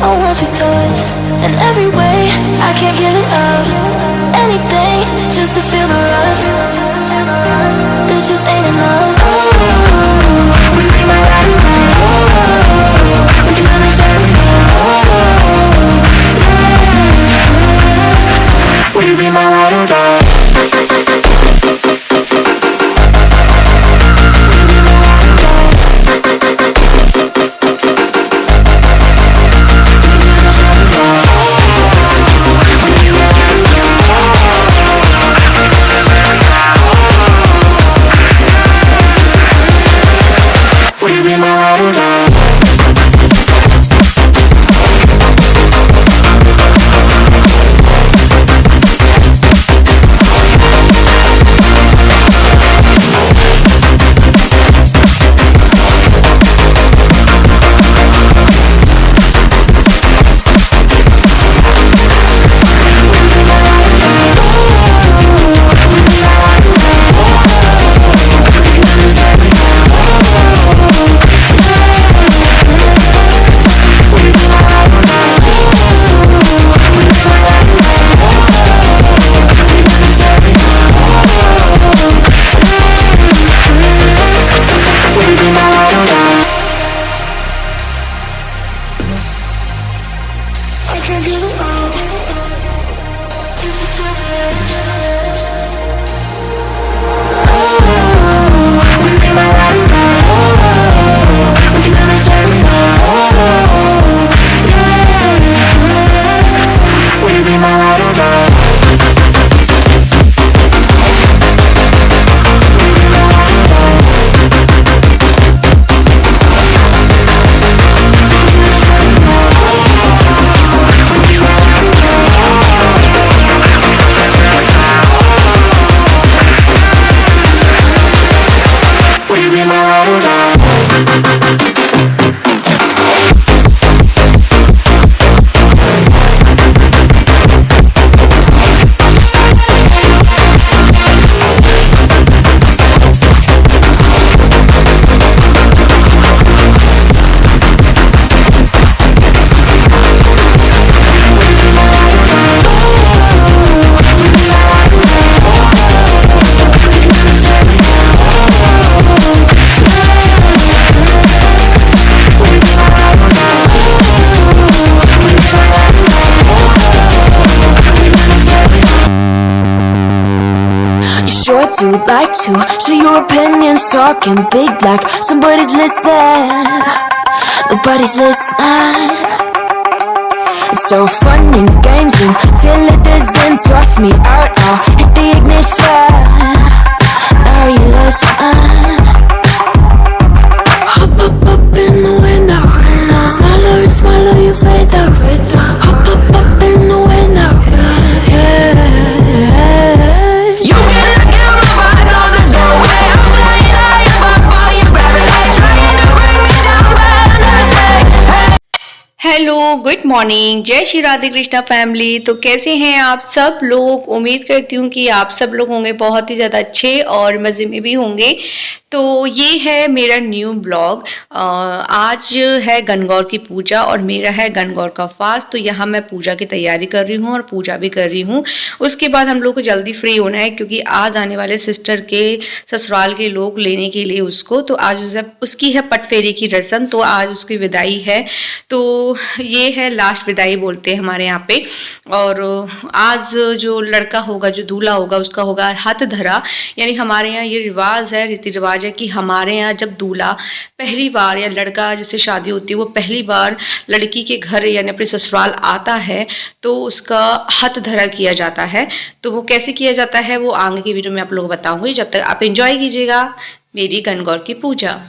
I want your touch in every way. I can't give it up. Anything just to feel the rush. This just ain't enough. Oh, will you be my ride or die? Oh, we can really start it now. Oh, will you be my ride or die? Do like to share your opinions, talking big like somebody's listening. Nobody's listening. It's so fun and games until it doesn't. Toss me out, I'll hit the ignition. Now you listen. Hop up in the window. Smaller and smaller you fade out. Hop up in the window. Yeah. You get it. Hello, good morning, जय Shri Radhe Krishna family. तो कैसे हैं आप सब लोग? उम्मीद करती हूँ कि आप सब लोग होंगे बहुत ही ज़्यादा अच्छे और मज़े में भी होंगे। तो ये है मेरा न्यू ब्लॉग। आज है गणगौर की पूजा और मेरा है गणगौर का फास्ट। तो यहाँ मैं पूजा की तैयारी कर रही हूँ और पूजा भी कर रही हूँ। उसके बाद हम लोग को जल्दी फ्री होना है क्योंकि आज आने वाले सिस्टर के ससुराल के लोग लेने के लिए उसको। तो आज उसकी है पटफेरी की रस्म, तो आज उसकी विदाई है। तो ये है लास्ट विदाई बोलते हैं हमारे यहाँ पे। और आज जो लड़का होगा, जो दूल्हा होगा, उसका होगा हाथ धरा। यानी हमारे यहाँ ये रिवाज है, रीति रिवाज है कि हमारे यहाँ जब दूल्हा पहली बार या लड़का जिससे शादी होती है वो पहली बार लड़की के घर यानी अपने ससुराल आता है तो उसका हाथ धरा किया जाता है। तो वो कैसे किया जाता है वो आगे की वीडियो में आप लोग बताऊंगी। जब तक आप एंजॉय कीजिएगा मेरी गणगौर की पूजा।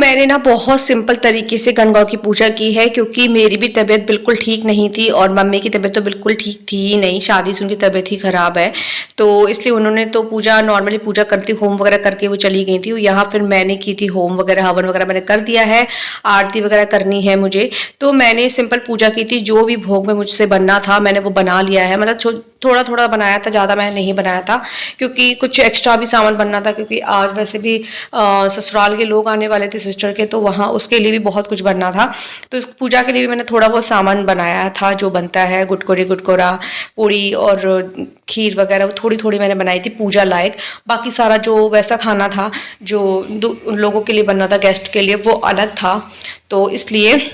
मैंने ना बहुत सिंपल तरीके से गणगौर की पूजा की है, क्योंकि मेरी भी तबीयत बिल्कुल ठीक नहीं थी और मम्मी की तबीयत तो बिल्कुल ठीक थी ही नहीं, शादी से उनकी तबीयत ही खराब है। तो इसलिए उन्होंने तो पूजा नॉर्मली पूजा करती, होम वगैरह करके वो चली गई थी। यहाँ फिर मैंने की थी होम वगैरह, हवन वगैरह मैंने कर दिया है, आरती वगैरह करनी है मुझे। तो मैंने सिंपल पूजा की थी, जो भी भोग में मुझसे बनना था मैंने वो बना लिया है। मतलब थोड़ा थोड़ा बनाया था, ज़्यादा मैंने नहीं बनाया था, क्योंकि कुछ एक्स्ट्रा भी सामान बनना था, क्योंकि आज वैसे भी ससुराल के लोग आने वाले थे सिस्टर के, तो वहाँ उसके लिए भी बहुत कुछ बनना था। तो इस पूजा के लिए भी मैंने थोड़ा बहुत सामान बनाया था, जो बनता है गुटकोरा, पूड़ी और खीर वगैरह, थोड़ी थोड़ी मैंने बनाई थी पूजा लायक। बाकी सारा जो वैसा खाना था जो उन लोगों के लिए बनना था, गेस्ट के लिए, वो अलग था। तो इसलिए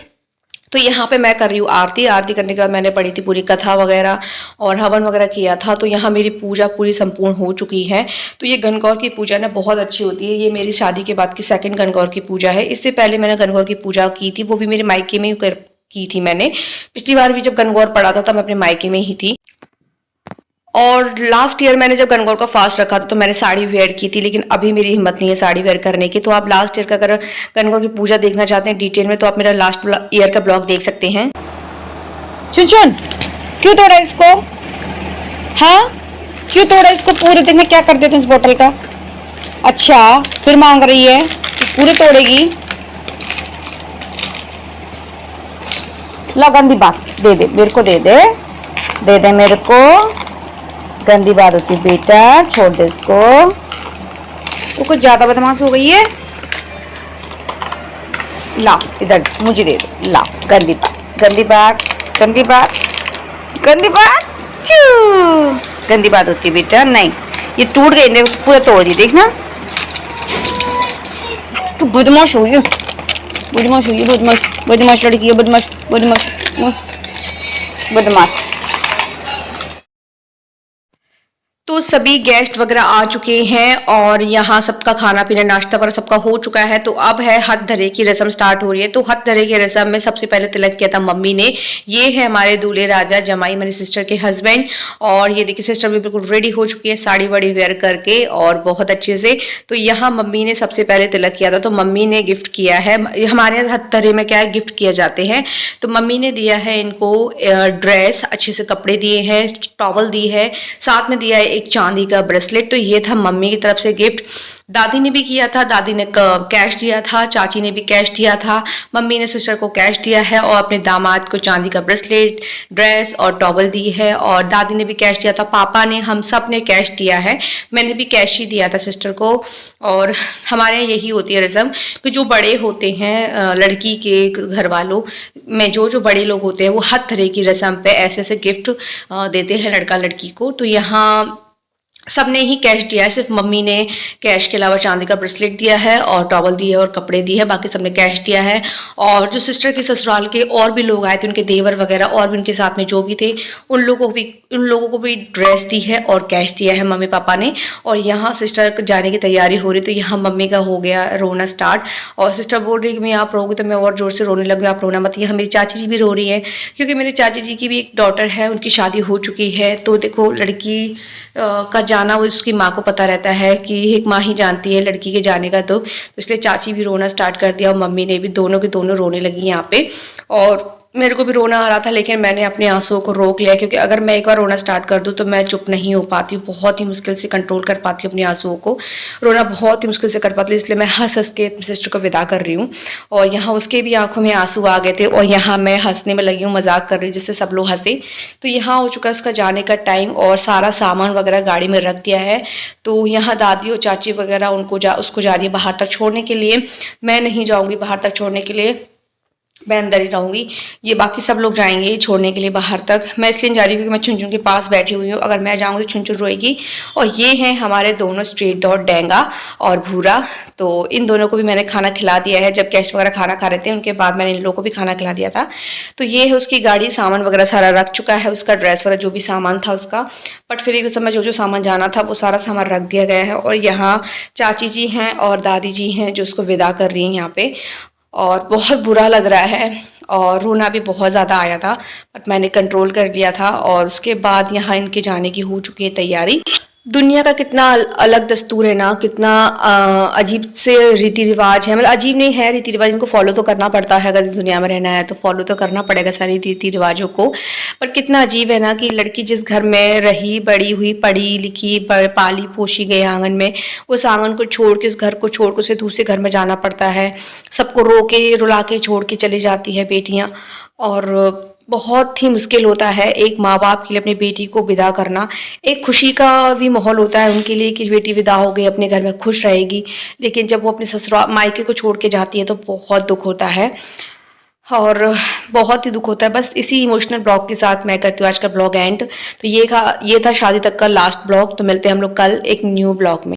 तो यहाँ पे मैं कर रही हूँ आरती करने के बाद मैंने पढ़ी थी पूरी कथा वगैरह और हवन वगैरह किया था। तो यहाँ मेरी पूजा पूरी संपूर्ण हो चुकी है। तो ये गणगौर की पूजा ना बहुत अच्छी होती है। ये मेरी शादी के बाद की सेकंड गणगौर की पूजा है। इससे पहले मैंने गणगौर की पूजा की थी, वो भी मेरे मायके में ही की थी मैंने। पिछली बार भी जब गणगौर पड़ा था तब मैं अपने मायके में ही थी। और लास्ट ईयर मैंने जब गणगौर का फास्ट रखा था तो मैंने साड़ी वेयर की थी, लेकिन अभी मेरी हिम्मत नहीं है साड़ी वेयर करने की। तो आप लास्ट ईयर का अगर गणगौर की पूजा देखना चाहते हैं डिटेल में, तो आप मेरा लास्ट ईयर का ब्लॉग देख सकते हैं। चुन क्यों तोड़ा इसको? हाँ क्यों तोड़ा इसको? पूरे दिन में क्या कर देते इस बोतल का? अच्छा फिर मांग रही है पूरे तोड़ेगी। ला गंदी बात, दे दे मेरे को, दे दे मेरे को। गंदी बात होती बेटा, छोड़ दे इसको। तो कुछ ज्यादा बदमाश हो गई है। ला इधर मुझे दे दो। ला गंदी बात गंदी बात होती है बेटा। नहीं ये टूट गई, पूरा तोड़ दी, देखना। तू बदमाश हुई है, बदमाश लड़की है, बदमाश। तो सभी गेस्ट वगैरह आ चुके हैं और यहाँ सबका खाना पीना नाश्ता वगैरह सबका हो चुका है। तो अब है हथ धरे की रस्म स्टार्ट हो रही है। तो हथ धरे की रस्म में सबसे पहले तिलक किया था मम्मी ने। ये है हमारे दूल्हे राजा जमाई, मेरी सिस्टर के हस्बैंड। और ये देखिए सिस्टर भी बिल्कुल रेडी हो चुकी है साड़ी वाड़ी वेयर करके और बहुत अच्छे से। तो यहाँ मम्मी ने सबसे पहले तिलक किया था, तो मम्मी ने गिफ्ट किया है। हमारे यहाँ हथ धरे में क्या है, गिफ्ट किए जाते हैं। तो मम्मी ने दिया है इनको ड्रेस, अच्छे से कपड़े दिए हैं, टॉवल दी है, साथ में दिया है एक चांदी का ब्रेसलेट। तो ये था मम्मी की तरफ से गिफ्ट। दादी ने भी किया था, दादी ने कैश दिया था, चाची ने भी कैश दिया था, मम्मी ने सिस्टर को कैश दिया है और अपने दामाद को चांदी का ब्रेसलेट, ड्रेस और टॉवल दी है। और दादी ने भी कैश दिया था, पापा ने, हम सब ने कैश दिया है। मैंने भी कैश ही दिया था सिस्टर को। और हमारे यहाँ यही होती है रस्म कि जो बड़े होते हैं लड़की के घर वालों में, जो बड़े लोग होते हैं वो हथ धरे की रस्म पे ऐसे ऐसे गिफ्ट देते हैं लड़का लड़की को। तो यहाँ सबने ही कैश दिया है, सिर्फ मम्मी ने कैश के अलावा चांदी का ब्रेसलेट दिया है और टॉवल दी है और कपड़े दिए हैं, बाकी सबने कैश दिया है। और जो सिस्टर के ससुराल के और भी लोग आए थे, उनके देवर वगैरह और भी उनके साथ में जो भी थे, उन लोगों को भी ड्रेस दी है और कैश दिया है मम्मी पापा ने। और यहाँ सिस्टर जाने की तैयारी हो रही, तो यहाँ मम्मी का हो गया रोना स्टार्ट। और सिस्टर बोल रही है कि मैं आप रोगी तो मैं और जोर से रोने लगी, आप रोना मत। यहाँ मेरी चाची जी भी रो रही है, क्योंकि मेरी चाची जी की भी एक डॉटर है, उनकी शादी हो चुकी है। तो देखो लड़की का जाना वो उसकी माँ को पता रहता है, कि एक माँ ही जानती है लड़की के जाने का। तो इसलिए चाची भी रोना स्टार्ट कर दिया और मम्मी ने भी, दोनों के दोनों रोने लगी यहाँ पे। और मेरे को भी रोना आ रहा था, लेकिन मैंने अपने आंसुओं को रोक लिया, क्योंकि अगर मैं एक बार रोना स्टार्ट कर दूं तो मैं चुप नहीं हो पाती हूँ, बहुत ही मुश्किल से कंट्रोल कर पाती हूँ अपने आंसुओं को, रोना बहुत ही मुश्किल से कर पाती हूँ। इसलिए मैं हंस हंस के अपनी सिस्टर को विदा कर रही हूँ। और यहाँ उसके भी आंखों में आंसू आ गए थे और यहाँ मैं हंसने में लगी हूँ, मजाक कर रही हूँ जिससे सब लोग हंसे। तो यहाँ हो चुका है उसका जाने का टाइम और सारा सामान वगैरह गाड़ी में रख दिया है। तो यहाँ दादी और चाची वगैरह उसको जा रही है बाहर तक छोड़ने के लिए। मैं नहीं जाऊँगी बाहर तक छोड़ने के लिए, मैं अंदर ही रहूँगी। ये बाकी सब लोग जाएंगे छोड़ने के लिए बाहर तक। मैं इसलिए जा रही हूँ क्योंकि मैं छुनछुन के पास बैठी हुई हूँ, अगर मैं जाऊँगी तो छुनछुन रोएगी। और ये हैं हमारे दोनों स्ट्रीट डॉग, डेंगा और भूरा। तो इन दोनों को भी मैंने खाना खिला दिया है। जब गेस्ट वगैरह खाना खा रहे थे उनके बाद मैंने इन लोगों को भी खाना खिला दिया था। तो ये है उसकी गाड़ी, सामान वगैरह सारा रख चुका है, उसका ड्रेस वगैरह जो भी सामान था उसका। बट फिर एक समय जो सामान जाना था वो सारा सामान रख दिया गया है। और यहाँ चाची जी हैं और दादी जी हैं जो उसको विदा कर रही हैं यहाँ पे। और बहुत बुरा लग रहा है और रोना भी बहुत ज़्यादा आया था, बट मैंने कंट्रोल कर लिया था। और उसके बाद यहाँ इनके जाने की हो चुकी है तैयारी। दुनिया का कितना अलग दस्तूर है ना, कितना अजीब से रीति रिवाज है, मतलब अजीब नहीं है रीति रिवाज, इनको फॉलो तो करना पड़ता है, अगर इस दुनिया में रहना है तो फॉलो तो करना पड़ेगा सारी रीति रिवाजों को। पर कितना अजीब है ना कि लड़की जिस घर में रही बड़ी हुई, पढ़ी लिखी, पाली पोसी गई आंगन में, उस आंगन को छोड़ के, उस घर को छोड़ के उसे दूसरे घर में जाना पड़ता है। सबको रो के रुला के छोड़ के चली जाती है बेटियाँ, और बहुत ही मुश्किल होता है एक माँ बाप के लिए अपनी बेटी को विदा करना। एक खुशी का भी माहौल होता है उनके लिए कि बेटी विदा हो गई, अपने घर में खुश रहेगी, लेकिन जब वो अपने ससुराल मायके को छोड़ के जाती है तो बहुत दुख होता है, और बहुत ही दुख होता है। बस इसी इमोशनल ब्लॉग के साथ मैं करती हूँ आज का ब्लॉग एंड। तो ये था शादी तक का लास्ट ब्लॉग। तो मिलते हैं हम लोग कल एक न्यू ब्लॉग में।